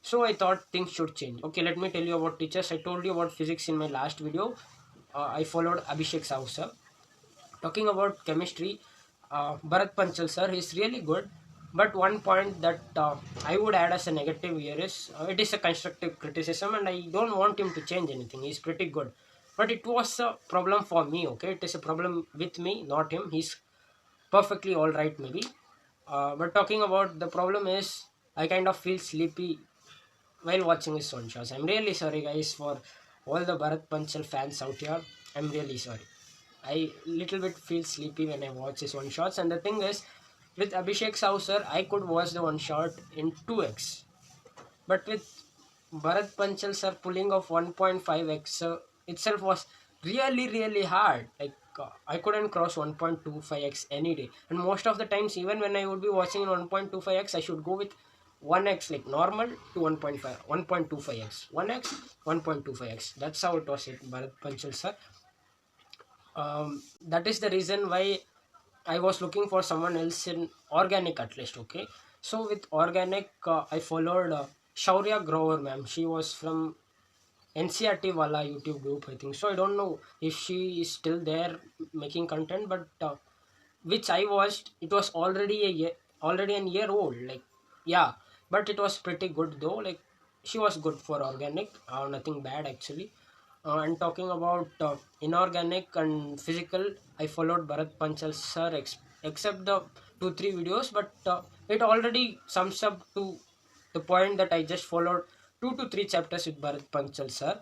So I thought things should change. Okay, let me tell you about teachers. I told you about physics in my last video. I followed Abhishek Sahu sir. Talking about chemistry, Bharat Panchal sir, he's really good. But one point that I would add as a negative here is it is a constructive criticism, and I don't want him to change anything. He's pretty good. But it was a problem for me, okay? It is a problem with me, not him. He's perfectly alright, maybe. But talking about the problem is, I kind of feel sleepy while watching his one shots. I'm really sorry, guys, for all the Bharat Panchal fans out here. I'm really sorry. I little bit feel sleepy when I watch his one shots, and the thing is, with Abhishek Sahu sir, I could watch the one shot in 2x, but with Bharat Panchal sir pulling off 1.5x itself was really hard. Like I couldn't cross 1.25x any day, and most of the times, even when I would be watching in 1.25x, I should go with 1x, like normal, to 1.5 1.25x, 1x 1.25x. That's how it was with Bharat Panchal sir. That is the reason why I was looking for someone else in organic at least. Okay, so with organic, I followed Shaurya Grover, ma'am. She was from NCRT Wala YouTube group, I think. So I don't know if she is still there making content, but which I watched, it was already a year old. Like, yeah, but it was pretty good though. Like, she was good for organic, nothing bad actually. And talking about inorganic and physical, I followed Bharat Panchal sir, except the 2-3 videos, but it already sums up to the point that I just followed 2 to 3 chapters with Bharat Panchal sir.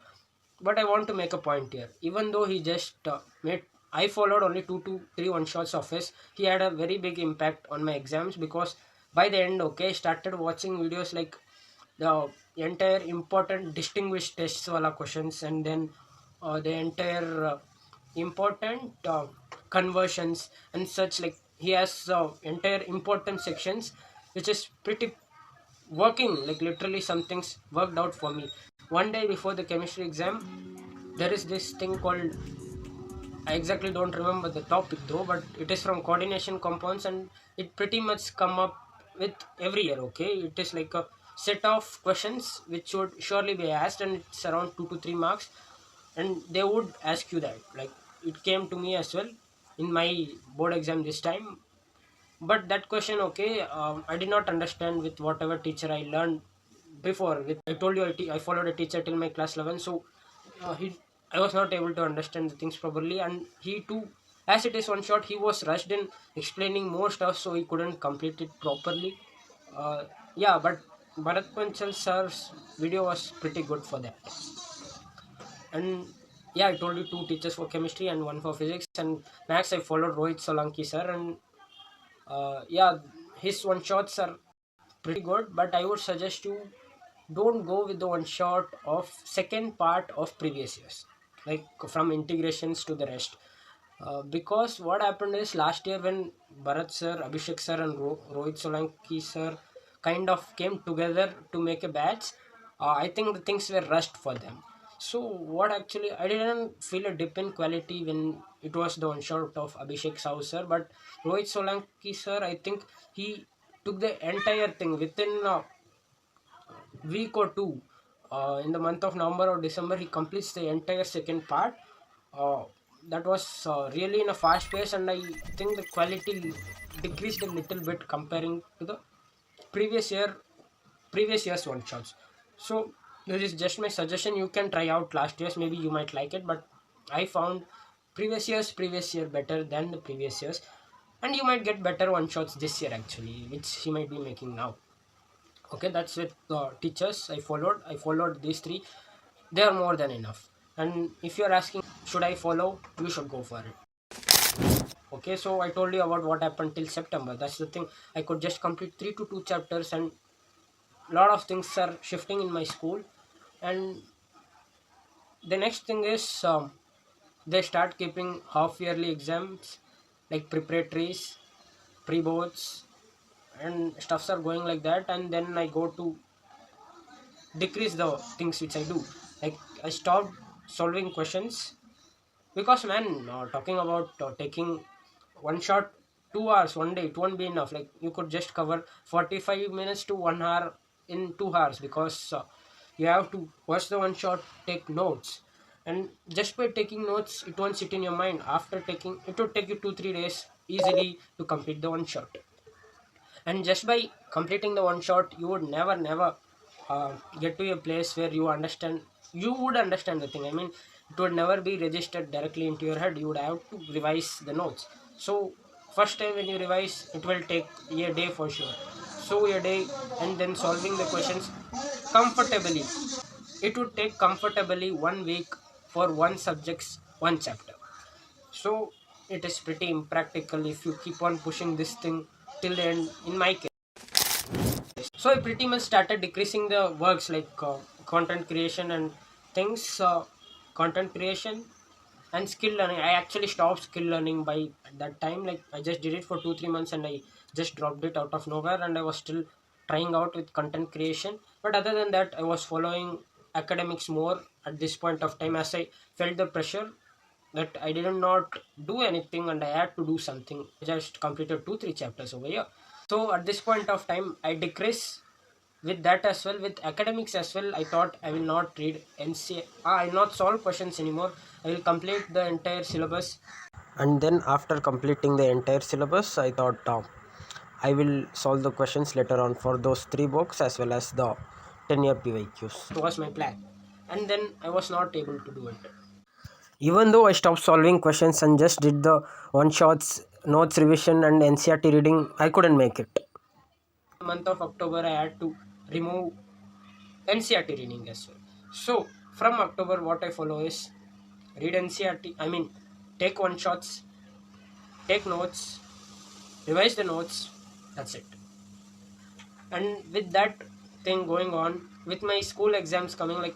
But I want to make a point here. Even though he just made, I followed only 2 to 3 one shots of his, he had a very big impact on my exams, because by the end, okay, I started watching videos like the entire important distinguished tests wala questions, and then the entire important conversions and such. Like, he has entire important sections which is pretty working, like literally something's worked out for me. One day before the chemistry exam, there is this thing called, I exactly don't remember the topic though, but it is from coordination compounds, and it pretty much come up with every year. Okay, it is like a set of questions which would surely be asked, and it's around 2 to 3 marks, and they would ask you that. Like, it came to me as well in my board exam this time. But that question, okay, I did not understand with whatever teacher I learned before. With, I told you, I followed a teacher till my class 11, so he I was not able to understand the things properly, and he too, as it is one shot, he was rushed in explaining more stuff, so he couldn't complete it properly. Yeah, but Bharat Panchal sir's video was pretty good for that. And yeah, I told you 2 teachers for chemistry and 1 for physics, and max I followed Rohit Solanki sir, and yeah, his one shots are pretty good, but I would suggest you don't go with the one shot of second part of previous years, like from integrations to the rest. Because what happened is, last year when Bharat sir, Abhishek sir, and Rohit Solanki sir kind of came together to make a batch, I think the things were rushed for them. So what actually, I didn't feel a dip in quality when it was the one shot of Abhishek Sahu sir, but Rohit Solanki sir, I think he took the entire thing within week or two. In the month of November or December, he completes the entire second part. Uh, that was really in a fast pace, and I think the quality decreased a little bit comparing to the previous year, previous year's one shots. So this is just my suggestion. You can try out last year's, maybe you might like it, but I found previous year better than the previous years, and you might get better one shots this year actually, which he might be making now. Okay, that's with teachers. I followed these 3. They are more than enough. And if you're asking, should I follow, you should go for it. Okay, so I told you about what happened till September. That's the thing. I could just complete 3 to 2 chapters, and a lot of things are shifting in my school. And the next thing is, they start keeping half yearly exams, like preparatories, pre-boards, and stuffs are going like that. And then I go to decrease the things which I do. Like, I stopped solving questions, because man, talking about taking one shot 2 hours one day, it won't be enough. Like, you could just cover 45 minutes to 1 hour in 2 hours, because you have to watch the one shot, take notes, and just by taking notes it won't sit in your mind. After taking it would take you 2 3 days easily to complete the one shot. And just by completing the one shot you would never get to a place where you would understand the thing. I mean, it would never be registered directly into your head. You would have to revise the notes. So first time when you revise it will take a day for sure. So a day, and then solving the questions comfortably, it would take comfortably 1 week for one subject's one chapter. So it is pretty impractical if you keep on pushing this thing till the end in my case. So I pretty much started decreasing the works like content creation and things, content creation and skill learning. I actually stopped skill learning by that time. Like I just did it for 2 3 months and I just dropped it out of nowhere. And I was still trying out with content creation. But other than that, I was following academics more at this point of time, as I felt the pressure that I did not do anything and I had to do something. I just completed 2 3 chapters over here. So at this point of time, I decrease with that as well, with academics as well. I thought I will not read NC. I will not solve questions anymore. I will complete the entire syllabus. And then after completing the entire syllabus, I thought I will solve the questions later on for those 3 books as well as the 10-year PYQs. It was my plan. And then I was not able to do it. Even though I stopped solving questions and just did the one shots, notes revision, and NCRT reading, I couldn't make it. Month of October, I had to remove NCRT reading as well. So from October, what I follow is read NCRT. I mean, take one shots, take notes, revise the notes. That's it. And with that thing going on, with my school exams coming, like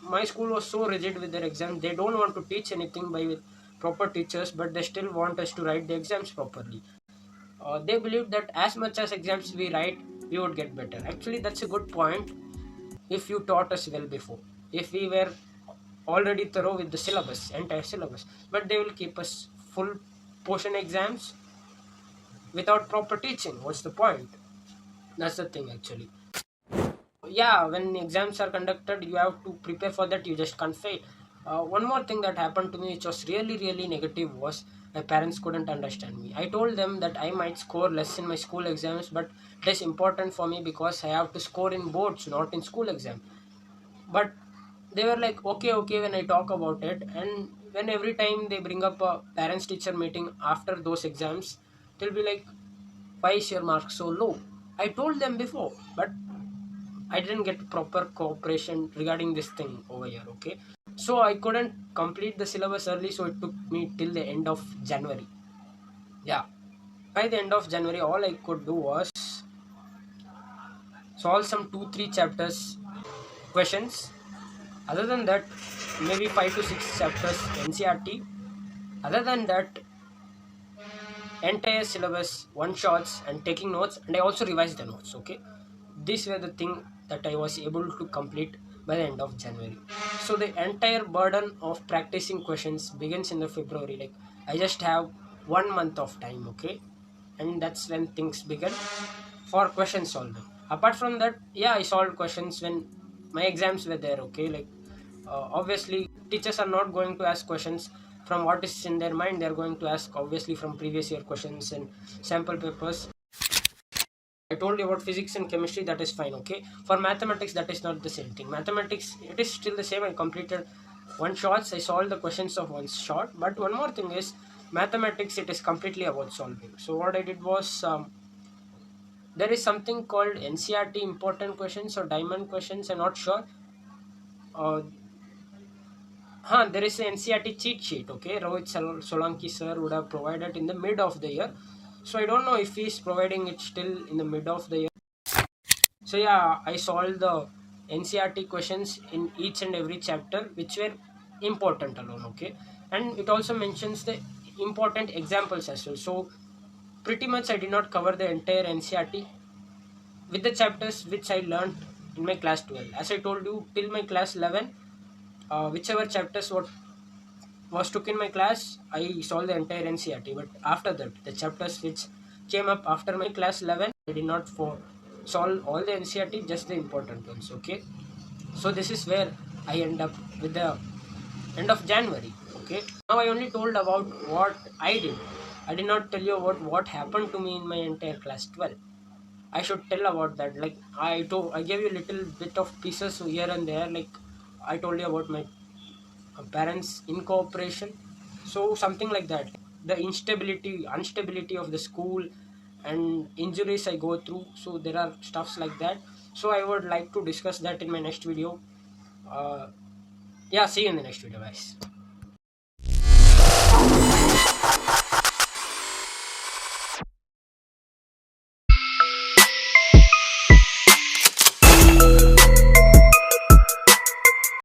my school was so rigid with their exams. They don't want to teach anything by with proper teachers, but they still want us to write the exams properly. They believe that as much as exams we write, we would get better. Actually, that's a good point. If you taught us well before, if we were already thorough with the syllabus, entire syllabus, but they will keep us full portion exams without proper teaching. What's the point? That's the thing actually. Yeah, when exams are conducted you have to prepare for that. You just can't fail. One more thing that happened to me which was really negative was my parents couldn't understand me. I told them that I might score less in my school exams, but it is important for me because I have to score in boards, not in school exam. But they were like, okay when I talk about it. And when every time they bring up a parents teacher meeting after those exams, they'll be like, why is your mark so low? I told them before, but I didn't get proper cooperation regarding this thing over here, okay? So I couldn't complete the syllabus early, so it took me till the end of January. Yeah. By the end of January, all I could do was solve some 2 3 chapters questions. Other than that, maybe 5 to 6 chapters NCRT. Other than that, entire syllabus, one shots, and taking notes, and I also revised the notes. Okay, these were the thing that I was able to complete by the end of January. So the entire burden of practicing questions begins in the February. Like I just have 1 month of time. Okay, and that's when things begin for question solving. Apart from that, yeah, I solved questions when my exams were there. Okay, like obviously teachers are not going to ask questions from what is in their mind. They are going to ask obviously from previous year questions and sample papers. I told you about physics and chemistry, that is fine. Okay, for mathematics that is not the same thing. Mathematics, it is still the same. I completed one shots, I solved the questions of one shot. But one more thing is mathematics, it is completely about solving. So what I did was, there is something called NCRT important questions or diamond questions, I'm not sure. uh, there is an NCRT cheat sheet. Okay, Rohit Solanki sir would have provided in the mid of the year. So I don't know if he is providing it still in the mid of the year. So yeah, I solved the NCRT questions in each and every chapter, which were important alone. Okay, and it also mentions the important examples as well. So pretty much I did not cover the entire NCRT with the chapters which I learned in my class 12. As I told you, till my class 11, whichever chapters was took in my class, I solved the entire NCRT. But after that, the chapters which came up after my class 11, I did not solve all the NCERT, just the important ones. Okay, so this is where I end up with the end of January. Okay, now I only told about what I did. I did not tell you about what happened to me in my entire class 12. I should tell about that. Like I gave you a little bit of pieces here and there. Like I told you about my parents in cooperation, so something like that. The instability, instability of the school and injuries I go through. So there are stuffs like that. So I would like to discuss that in my next video. Yeah, see you in the next video, guys.